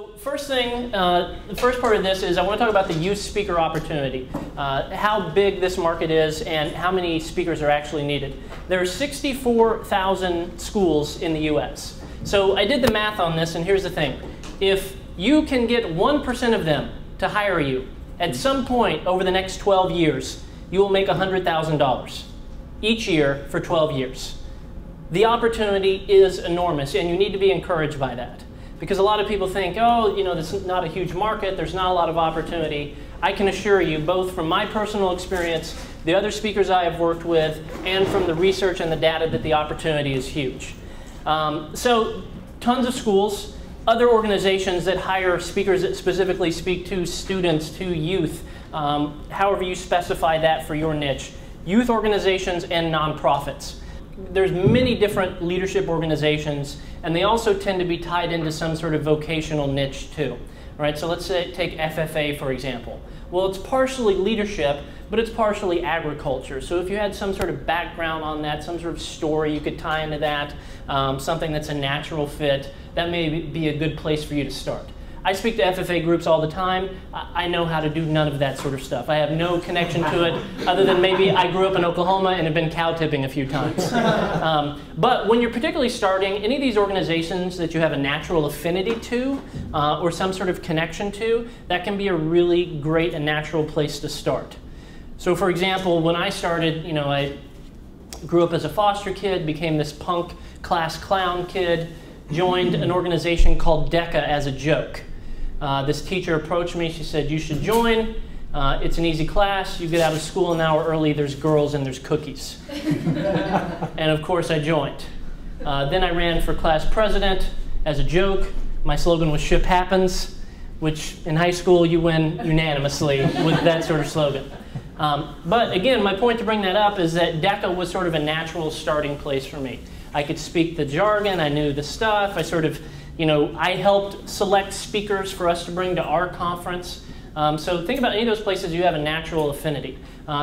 So first thing, the first part of this is I want to talk about the youth speaker opportunity, how big this market is and how many speakers are actually needed. There are 64,000 schools in the US. So I did the math on this, and here's the thing. If you can get 1% of them to hire you, at some point over the next 12 years, you will make $100,000 each year for 12 years. The opportunity is enormous, and you need to be encouraged by that. Because a lot of people think, oh, you know, this is not a huge market, there's not a lot of opportunity. I can assure you, both from my personal experience, the other speakers I have worked with, and from the research and the data, that the opportunity is huge. So, tons of schools, other organizations that hire speakers that specifically speak to students, to youth, however you specify that for your niche, youth organizations and nonprofits. There's many different leadership organizations, and they also tend to be tied into some sort of vocational niche too. Right? So let's say, take FFA for example. Well, it's partially leadership, but it's partially agriculture. So if you had some sort of background on that, some sort of story you could tie into that, something that's a natural fit, that may be a good place for you to start. I speak to FFA groups all the time. I know how to do none of that sort of stuff. I have no connection to it other than maybe I grew up in Oklahoma and have been cow tipping a few times. But when you're particularly starting, any of these organizations that you have a natural affinity to or some sort of connection to, that can be a really great and natural place to start. So for example, when I started, you know, I grew up as a foster kid, became this punk class clown kid, joined an organization called DECA as a joke. This teacher approached me, she said, you should join, it's an easy class, you get out of school an hour early, there's girls and there's cookies. And of course I joined. Then I ran for class president as a joke. My slogan was "Ship Happens," which in high school you win unanimously with that sort of slogan. But again, my point to bring that up is that DECA was sort of a natural starting place for me. I could speak the jargon, I knew the stuff, I sort of, you know, I helped select speakers for us to bring to our conference. So think about any of those places you have a natural affinity.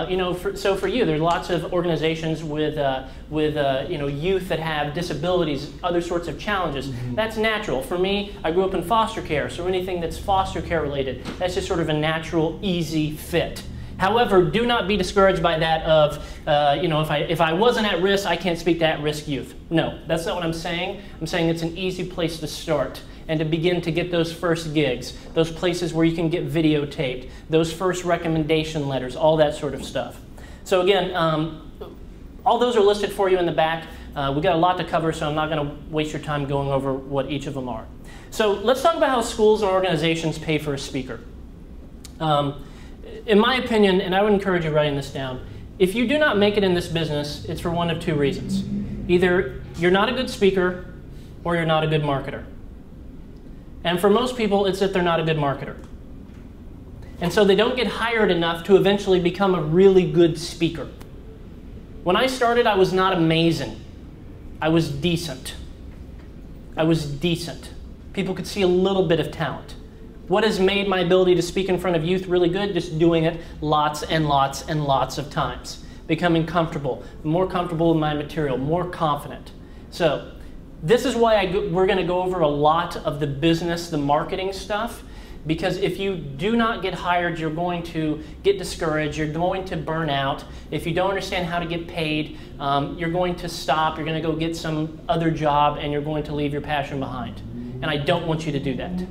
You know, so for you, there's lots of organizations with you know, youth that have disabilities, other sorts of challenges. That's natural. For me, I grew up in foster care, so anything that's foster care related, that's just sort of a natural, easy fit. However, do not be discouraged by that of, you know, if I wasn't at risk, I can't speak to at-risk youth. No, that's not what I'm saying. I'm saying it's an easy place to start and to begin to get those first gigs, those places where you can get videotaped, those first recommendation letters, all that sort of stuff. So again, all those are listed for you in the back. We've got a lot to cover, so I'm not going to waste your time going over what each of them are. So let's talk about how schools and organizations pay for a speaker. In my opinion, and I would encourage you writing this down, if you do not make it in this business, it's for one of two reasons. Either you're not a good speaker or you're not a good marketer. And for most people, it's that they're not a good marketer. And so they don't get hired enough to eventually become a really good speaker. When I started, I was not amazing. I was decent. I was decent. People could see a little bit of talent. What has made my ability to speak in front of youth really good? Just doing it lots and lots and lots of times. Becoming comfortable, more comfortable in my material, more confident. So this is why we're going to go over a lot of the business, the marketing stuff, because if you do not get hired, you're going to get discouraged, you're going to burn out. If you don't understand how to get paid, you're going to stop, you're going to go get some other job, and you're going to leave your passion behind. And I don't want you to do that,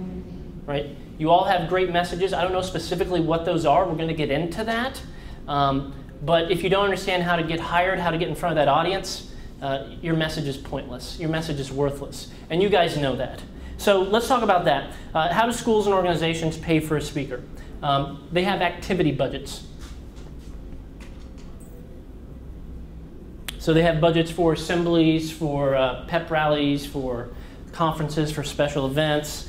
right? You all have great messages. I don't know specifically what those are. We're going to get into that. But if you don't understand how to get hired, how to get in front of that audience, your message is pointless. Your message is worthless. And you guys know that. So let's talk about that. How do schools and organizations pay for a speaker? They have activity budgets. So they have budgets for assemblies, for pep rallies, for conferences, for special events,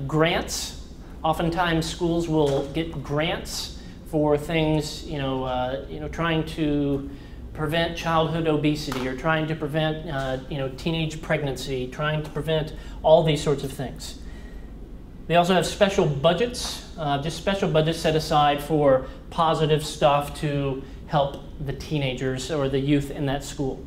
grants. Oftentimes, schools will get grants for things, you know, trying to prevent childhood obesity or trying to prevent, you know, teenage pregnancy, trying to prevent all these sorts of things. They also have special budgets, just special budgets set aside for positive stuff to help the teenagers or the youth in that school.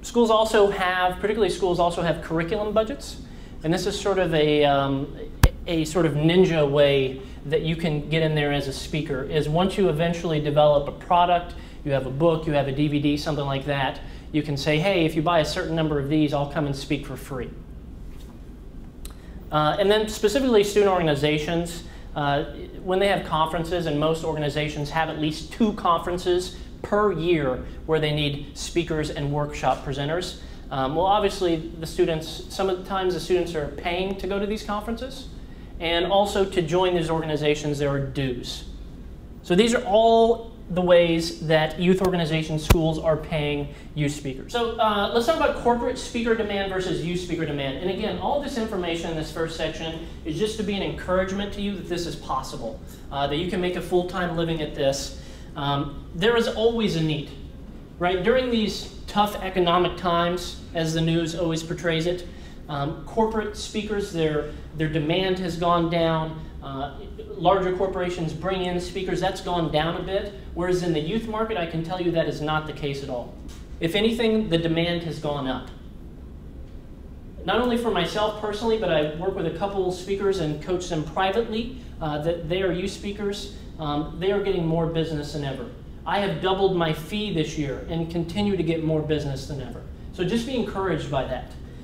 Schools also have, particularly schools also have curriculum budgets. And this is sort of a sort of ninja way that you can get in there as a speaker, is once you eventually develop a product, you have a book, you have a DVD, something like that, you can say, hey, if you buy a certain number of these, I'll come and speak for free. And then specifically student organizations, when they have conferences, and most organizations have at least 2 conferences per year where they need speakers and workshop presenters. Well, obviously, the students, sometimes the students are paying to go to these conferences, and also to join these organizations, there are dues. So these are all the ways that youth organization schools are paying youth speakers. So let's talk about corporate speaker demand versus youth speaker demand. And again, all this information in this first section is just to be an encouragement to you that this is possible, that you can make a full-time living at this. There is always a need, right? During these tough economic times, as the news always portrays it, corporate speakers, their demand has gone down. Larger corporations bring in speakers, that's gone down a bit, whereas in the youth market, I can tell you that is not the case at all. If anything, the demand has gone up. Not only for myself personally, but I work with a couple speakers and coach them privately, that they are youth speakers. They are getting more business than ever. I have doubled my fee this year and continue to get more business than ever. So just be encouraged by that.